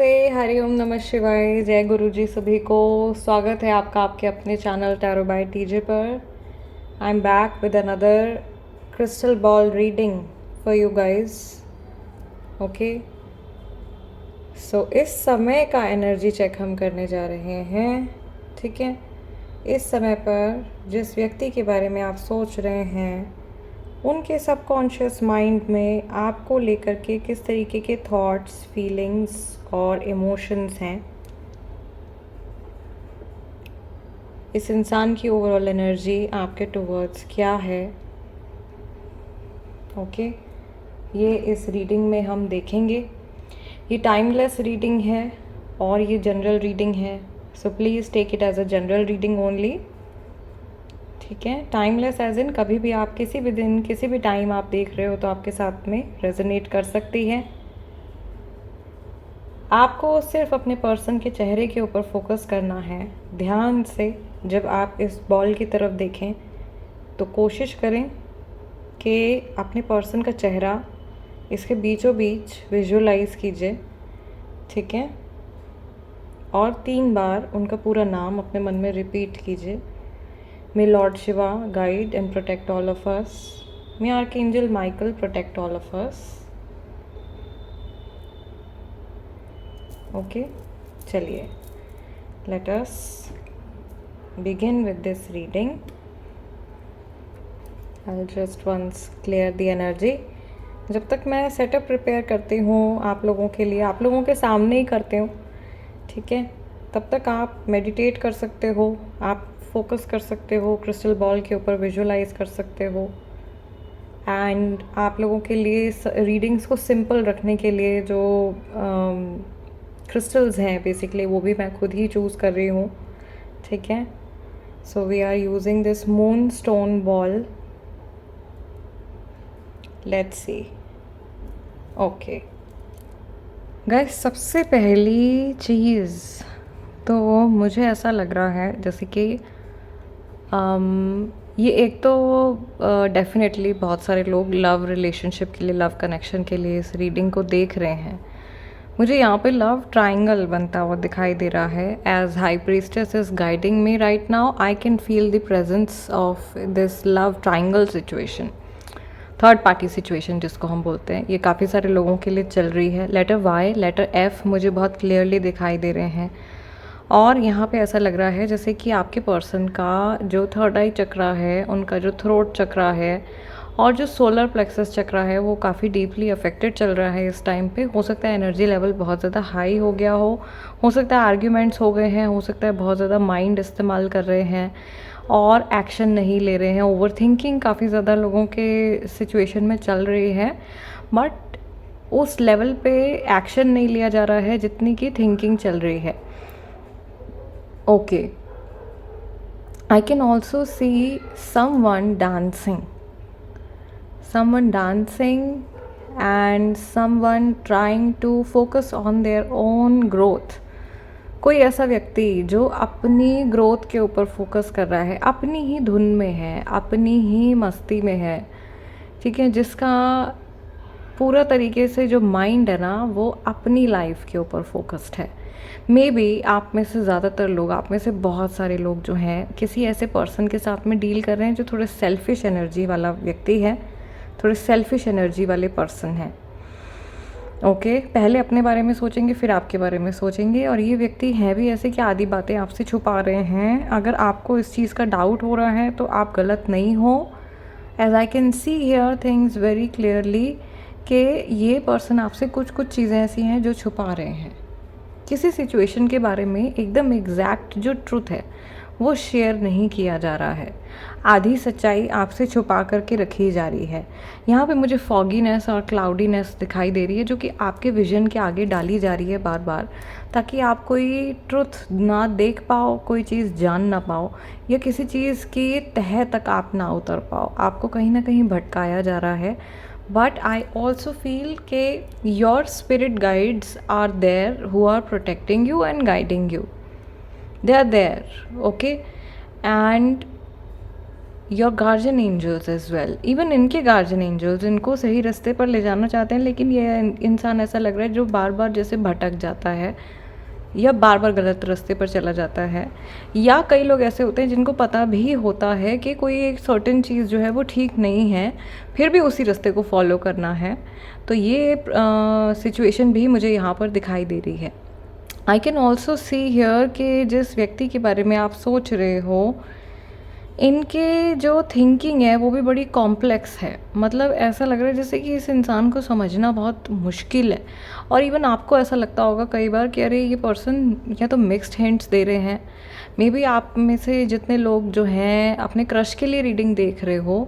हरिओम नमः शिवाय, जय गुरु जी सभी को। स्वागत है आपका आपके अपने चैनल टैरो बाय टीजे पर। I am back with another crystal ball reading for you guys. Okay, so इस समय का एनर्जी चेक हम करने जा रहे हैं। ठीक है, इस समय पर जिस व्यक्ति के बारे में आप सोच रहे हैं उनके सबकॉन्शियस माइंड में आपको लेकर के किस तरीके के थॉट्स, फीलिंग्स और इमोशंस हैं। इस इंसान की ओवरऑल एनर्जी आपके टुवर्ड्स क्या है। ओके, ये इस रीडिंग में हम देखेंगे। ये टाइमलेस रीडिंग है और ये जनरल रीडिंग है, so please take it as a general reading only. ठीक है, टाइमलेस एज इन कभी भी आप किसी भी दिन किसी भी टाइम आप देख रहे हो तो आपके साथ में रेजोनेट कर सकती है। आपको सिर्फ अपने पर्सन के चेहरे के ऊपर फोकस करना है ध्यान से। जब आप इस बॉल की तरफ देखें तो कोशिश करें कि अपने पर्सन का चेहरा इसके बीचों बीच विजुअलाइज कीजिए। ठीक है, और 3 बार उनका पूरा नाम अपने मन में रिपीट कीजिए। May Lord Shiva guide and protect all of us. May Archangel Michael protect all of us. Okay, चलिए, let us begin with this reading. I'll just once clear the energy. जब तक मैं सेटअप प्रिपेयर करती हूँ आप लोगों के लिए, आप लोगों के सामने ही करती हूँ, ठीक है, तब तक आप मेडिटेट कर सकते हो, आप फोकस कर सकते हो, क्रिस्टल बॉल के ऊपर विजुअलाइज कर सकते हो। एंड आप लोगों के लिए रीडिंग्स को सिंपल रखने के लिए जो क्रिस्टल्स हैं बेसिकली वो भी मैं खुद ही चूज़ कर रही हूँ। ठीक है, so we are using this moon stone ball. Let's see. Okay guys, सबसे पहली चीज़ तो मुझे ऐसा लग रहा है जैसे कि ये एक तो डेफिनेटली बहुत सारे लोग लव रिलेशनशिप के लिए, लव कनेक्शन के लिए इस रीडिंग को देख रहे हैं। मुझे यहाँ पे लव ट्राइंगल बनता हुआ दिखाई दे रहा है। As high priestess is guiding me right now, I can feel the presence of this love triangle situation, third party situation जिसको हम बोलते हैं। ये काफ़ी सारे लोगों के लिए चल रही है। लेटर वाई, लेटर एफ मुझे बहुत क्लियरली दिखाई दे रहे हैं। और यहाँ पे ऐसा लग रहा है जैसे कि आपके पर्सन का जो थर्ड आई चक्रा है, उनका जो थ्रोट चक्रा है और जो सोलर प्लेक्सस चक्रा है वो काफ़ी डीपली अफेक्टेड चल रहा है इस टाइम पे। हो सकता है एनर्जी लेवल बहुत ज़्यादा हाई हो गया हो सकता है आर्ग्यूमेंट्स हो गए हैं, हो सकता है बहुत ज़्यादा माइंड इस्तेमाल कर रहे हैं और एक्शन नहीं ले रहे हैं। ओवर थिंकिंग काफ़ी ज़्यादा लोगों के सिचुएशन में चल रही है, बट उस लेवल पे एक्शन नहीं लिया जा रहा है जितनी की थिंकिंग चल रही है। Okay, I can also see someone dancing and someone trying to focus on their own growth. कोई ऐसा व्यक्ति जो अपनी ग्रोथ के ऊपर फोकस कर रहा है, अपनी ही धुन में है, अपनी ही मस्ती में है। ठीक है, जिसका पूरा तरीके से जो माइंड है ना वो अपनी लाइफ के ऊपर फोकस्ड है। मे बी आप में से ज़्यादातर लोग, आप में से बहुत सारे लोग जो हैं किसी ऐसे पर्सन के साथ में डील कर रहे हैं जो थोड़े सेल्फिश एनर्जी वाला व्यक्ति है, थोड़े सेल्फिश एनर्जी वाले पर्सन हैं। ओके, पहले अपने बारे में सोचेंगे फिर आपके बारे में सोचेंगे। और ये व्यक्ति हैं भी ऐसे कि आधी बातें आपसे छुपा रहे हैं। अगर आपको इस चीज़ का डाउट हो रहा है तो आप गलत नहीं हो। As I can see here things very clearly कि ये पर्सन आपसे कुछ चीज़ें ऐसी हैं जो छुपा रहे हैं। किसी सिचुएशन के बारे में एकदम एग्जैक्ट जो ट्रुथ है वो शेयर नहीं किया जा रहा है। आधी सच्चाई आपसे छुपा करके रखी जा रही है। यहाँ पे मुझे फॉगीनेस और क्लाउडीनेस दिखाई दे रही है जो कि आपके विजन के आगे डाली जा रही है बार बार, ताकि आप कोई ट्रुथ ना देख पाओ, कोई चीज़ जान ना पाओ, या किसी चीज़ की तह तक आप ना उतर पाओ। आपको कहीं ना कहीं भटकाया जा रहा है। But I also feel कि your spirit guides are there who are protecting you and guiding you. They are there, okay? And your guardian angels as well, even इनके गार्जियन एंजल्स इनको सही रास्ते पर ले जाना चाहते हैं, लेकिन ये इंसान ऐसा लग रहा है जो बार बार जैसे भटक जाता है या बार बार गलत रास्ते पर चला जाता है। या कई लोग ऐसे होते हैं जिनको पता भी होता है कि कोई एक सर्टेन चीज़ जो है वो ठीक नहीं है, फिर भी उसी रास्ते को फॉलो करना है। तो ये सिचुएशन भी मुझे यहाँ पर दिखाई दे रही है। I can also see here कि जिस व्यक्ति के बारे में आप सोच रहे हो, इनके जो थिंकिंग है वो भी बड़ी कॉम्प्लेक्स है। मतलब ऐसा लग रहा है जैसे कि इस इंसान को समझना बहुत मुश्किल है। और इवन आपको ऐसा लगता होगा कई बार कि अरे ये पर्सन या तो मिक्स्ड हिंट्स दे रहे हैं। मे बी आप में से जितने लोग जो हैं अपने क्रश के लिए रीडिंग देख रहे हो,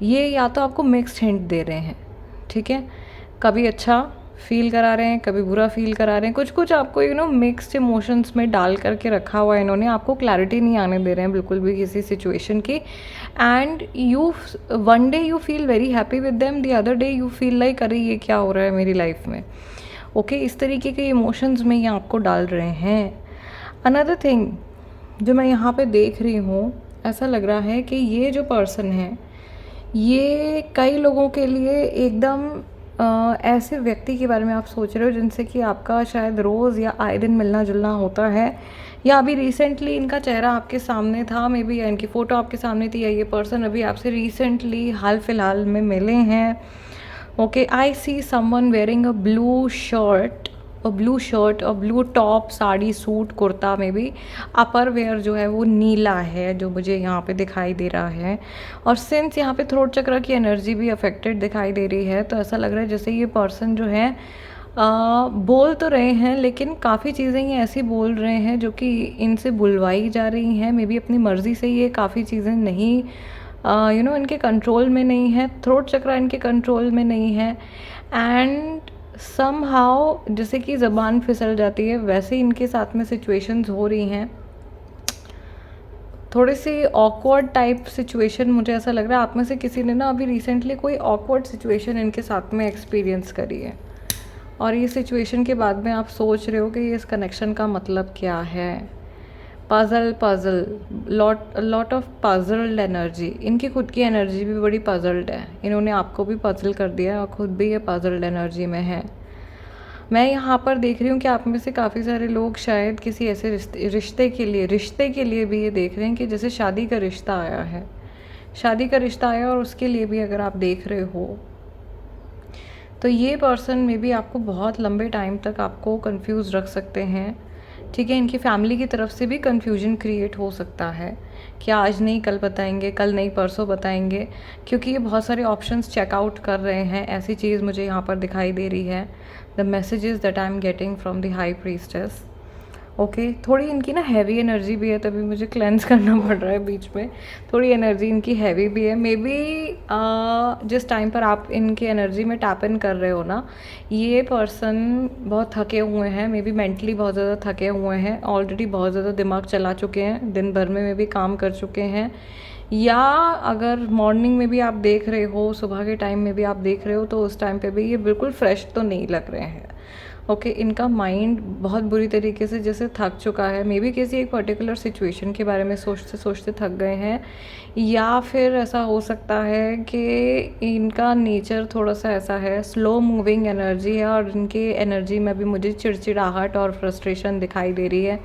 ये या तो आपको मिक्स्ड हिंट दे रहे हैं, ठीक है, कभी अच्छा फील करा रहे हैं, कभी बुरा फील करा रहे हैं, कुछ कुछ आपको मिक्स्ड इमोशंस में डाल करके रखा हुआ है इन्होंने, आपको क्लैरिटी नहीं आने दे रहे हैं बिल्कुल भी किसी सिचुएशन की। And you one day you feel very happy with them, the other day you feel like अरे ये क्या हो रहा है मेरी लाइफ में। ओके, इस तरीके के इमोशंस में ये आपको डाल रहे हैं। अनदर थिंग जो मैं यहाँ पे देख रही हूँ, ऐसा लग रहा है कि ये जो पर्सन है ये कई लोगों के लिए एकदम ऐसे व्यक्ति के बारे में आप सोच रहे हो जिनसे कि आपका शायद रोज़ या आए दिन मिलना जुलना होता है, या अभी रिसेंटली इनका चेहरा आपके सामने था मे बी, या इनकी फ़ोटो आपके सामने थी, या ये पर्सन अभी आपसे रिसेंटली हाल फिलहाल में मिले हैं। Okay, I see someone wearing a blue shirt और blue top, sari, suit, kurta में भी अपर वेयर जो है वो नीला है जो मुझे यहाँ पे दिखाई दे रहा है। और सिंस यहाँ पे थ्रोट चक्र की एनर्जी भी अफेक्टेड दिखाई दे रही है, तो ऐसा लग रहा है जैसे ये पर्सन जो है बोल तो रहे हैं लेकिन काफ़ी चीज़ें ये ऐसी बोल रहे हैं जो कि इनसे बुलवाई जा रही हैं। मे बी अपनी मर्ज़ी से ये काफ़ी चीज़ें नहीं इनके कंट्रोल में नहीं है, थ्रोट चक्र इनके कंट्रोल में नहीं है। एंड समहाउ जैसे कि ज़बान फिसल जाती है वैसे इनके साथ में सिचुएशंस हो रही हैं, थोड़ी सी ऑकवर्ड टाइप सिचुएशन। मुझे ऐसा लग रहा है आप में से किसी ने ना अभी रिसेंटली कोई ऑकवर्ड सिचुएशन इनके साथ में एक्सपीरियंस करी है, और ये सिचुएशन के बाद में आप सोच रहे हो कि इस कनेक्शन का मतलब क्या है। Puzzle lot of puzzled energy, इनकी खुद की एनर्जी भी बड़ी पज़ल्ड है, इन्होंने आपको भी पज़ल कर दिया है और ख़ुद भी ये पज़ल्ड एनर्जी में है। मैं यहाँ पर देख रही हूँ कि आप में से काफ़ी सारे लोग शायद किसी ऐसे रिश्ते के लिए भी ये देख रहे हैं कि जैसे शादी का रिश्ता आया है, शादी का रिश्ता आया और उसके लिए भी अगर आप देख रहे हो तो ये पर्सन में भी आपको बहुत लंबे टाइम तक आपको कंफ्यूज रख सकते हैं, ठीक है। इनकी फैमिली की तरफ से भी कन्फ्यूजन क्रिएट हो सकता है कि आज नहीं कल बताएंगे, कल नहीं परसों बताएंगे, क्योंकि ये बहुत सारे ऑप्शंस चेकआउट कर रहे हैं। ऐसी चीज़ मुझे यहाँ पर दिखाई दे रही है, the messages that I am getting from the high priestess. Okay, थोड़ी इनकी ना हैवी एनर्जी भी है, तभी मुझे क्लेंस करना पड़ रहा है बीच में, थोड़ी एनर्जी इनकी हैवी भी है। मे बी जिस टाइम पर आप इनकी एनर्जी में टैप इन कर रहे हो ना, ये पर्सन बहुत थके हुए हैं, मे बी मेंटली बहुत ज़्यादा थके हुए हैं, ऑलरेडी बहुत ज़्यादा दिमाग चला चुके हैं, दिन भर में भी काम कर चुके हैं, या अगर मॉर्निंग में भी आप देख रहे हो, सुबह के टाइम में भी आप देख रहे हो, तो उस टाइम पे भी ये बिल्कुल फ्रेश तो नहीं लग रहे हैं। ओके, इनका माइंड बहुत बुरी तरीके से जैसे थक चुका है, मे बी किसी एक पर्टिकुलर सिचुएशन के बारे में सोचते सोचते थक गए हैं, या फिर ऐसा हो सकता है कि इनका नेचर थोड़ा सा ऐसा है, स्लो मूविंग एनर्जी है, और इनके एनर्जी में भी मुझे चिड़चिड़ाहट और फ्रस्ट्रेशन दिखाई दे रही है।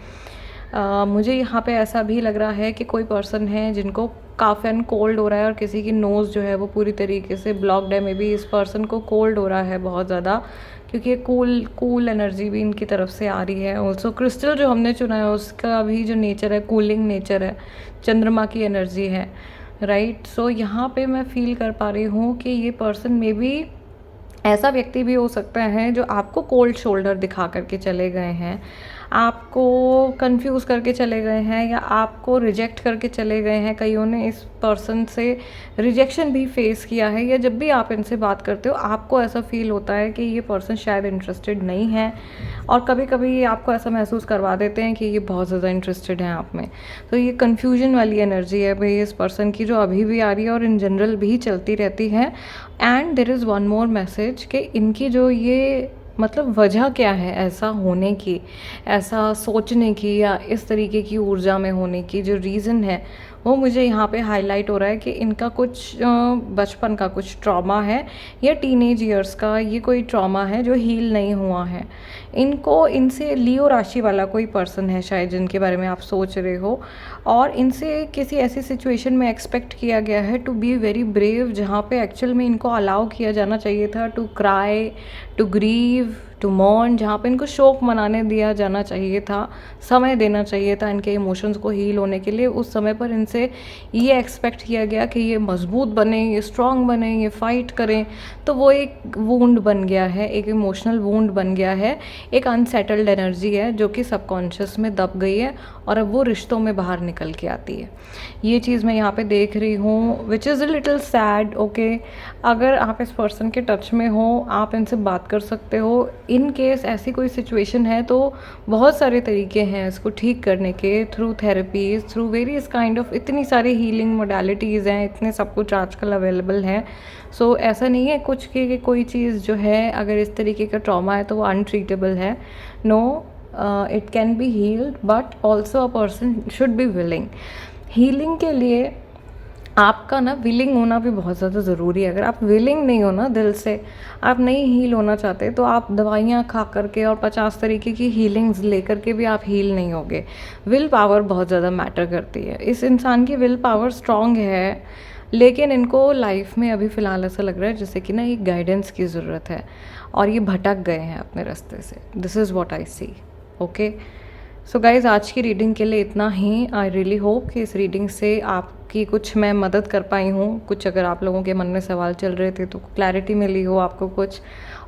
मुझे यहाँ पे ऐसा भी लग रहा है कि कोई पर्सन है जिनको काफ़ एंड कोल्ड हो रहा है, और किसी की नोज़ जो है वो पूरी तरीके से ब्लॉक्ड है। मे बी इस पर्सन को कोल्ड हो रहा है बहुत ज़्यादा, क्योंकि ये कूल एनर्जी भी इनकी तरफ से आ रही है। ऑल्सो क्रिस्टल जो हमने चुना है उसका भी जो नेचर है कूलिंग नेचर है, चंद्रमा की एनर्जी है, राइट। सो यहाँ पे मैं फील कर पा रही हूँ कि ये पर्सन में भी ऐसा व्यक्ति भी हो सकता है जो आपको कोल्ड शोल्डर दिखा करके चले गए हैं, आपको कंफ्यूज करके चले गए हैं, या आपको रिजेक्ट करके चले गए हैं। कईयों ने इस पर्सन से रिजेक्शन भी फेस किया है, या जब भी आप इनसे बात करते हो आपको ऐसा फील होता है कि ये पर्सन शायद इंटरेस्टेड नहीं है, और कभी कभी आपको ऐसा महसूस करवा देते हैं कि ये बहुत ज़्यादा इंटरेस्टेड हैं आप में। तो ये कन्फ्यूजन वाली एनर्जी है भाई इस पर्सन की, जो अभी भी आ रही है और इन जनरल भी चलती रहती है। And there is one more message कि इनकी जो ये मतलब वजह क्या है ऐसा होने की, ऐसा सोचने की, या इस तरीके की ऊर्जा में होने की जो रीज़न है वो मुझे यहाँ पे हाईलाइट हो रहा है कि इनका कुछ बचपन का कुछ ट्रॉमा है या टीनेज ईयर्स का ये कोई ट्रॉमा है जो हील नहीं हुआ है। इनको इनसे लियो राशि वाला कोई पर्सन है शायद जिनके बारे में आप सोच रहे हो, और इनसे किसी ऐसी सिचुएशन में एक्सपेक्ट किया गया है टू बी वेरी ब्रेव, जहाँ पे एक्चुअल में इनको अलाउ किया जाना चाहिए था to cry, to grieve, to mourn, जहाँ पे इनको शोक मनाने दिया जाना चाहिए था, समय देना चाहिए था इनके इमोशंस को हील होने के लिए। उस समय पर इनसे ये एक्सपेक्ट किया गया कि ये मजबूत बने, ये स्ट्रांग बने, ये फाइट करें, तो वो एक वूंड बन गया है, एक इमोशनल वूंड बन गया है, एक अनसेटल्ड एनर्जी है जो कि सबकॉन्शियस में दब गई है और अब वो रिश्तों में बाहर निकल के आती है। ये चीज़ मैं यहाँ पे देख रही हूँ, which is a little sad. Okay, अगर आप इस पर्सन के टच में हो, आप इनसे बात कर सकते हो। इन केस ऐसी कोई सिचुएशन है तो बहुत सारे तरीके हैं इसको ठीक करने के, through therapies, through various kind of, इतनी सारी हीलिंग मोडालिटीज़ हैं, इतने सब कुछ आजकल अवेलेबल है। सो ऐसा नहीं है कुछ कि कोई चीज़ जो है अगर इस तरीके का ट्रॉमा है तो वो अनट्रीटेबल है। No, it can be healed, but also a person should be willing. Healing के लिए आपका ना विलिंग होना भी बहुत ज़्यादा ज़रूरी है। अगर आप विलिंग नहीं हो ना, दिल से आप नहीं हील होना चाहते, तो आप दवाइयाँ खा करके और 50 तरीके की हीलिंग्स लेकर के भी आप हील नहीं होगे। विल पावर बहुत ज़्यादा मैटर करती है। इस इंसान की विल पावर स्ट्रॉन्ग है, लेकिन इनको लाइफ में अभी फ़िलहाल ऐसा लग रहा है जैसे कि ना एक गाइडेंस की ज़रूरत है और ये भटक गए हैं अपने रास्ते से। This is what I see. Okay, so guys, आज की रीडिंग के लिए इतना ही। आई रियली होप कि इस रीडिंग से आपकी कुछ मैं मदद कर पाई हूँ। कुछ अगर आप लोगों के मन में सवाल चल रहे थे तो क्लैरिटी मिली हो आपको कुछ।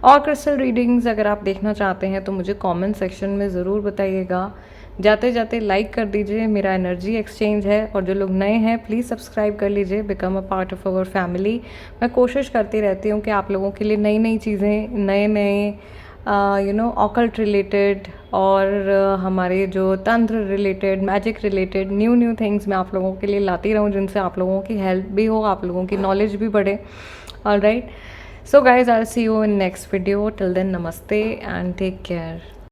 और क्रिस्टल रीडिंग्स अगर आप देखना चाहते हैं तो मुझे कमेंट सेक्शन में ज़रूर बताइएगा। जाते जाते लाइक कर दीजिए, मेरा एनर्जी एक्सचेंज है, और जो लोग नए हैं प्लीज़ सब्सक्राइब कर लीजिए, become a part of our family. मैं कोशिश करती रहती हूँ कि आप लोगों के लिए नई नई चीज़ें, नए नए ऑकल्ट रिलेटेड और हमारे जो तंत्र related, magic related new things मैं आप लोगों के लिए लाती रहूँ, जिनसे आप लोगों की हेल्प भी हो, आप लोगों की नॉलेज भी बढ़े। Alright, so guys, I will see you in next video. Till then, namaste and take care.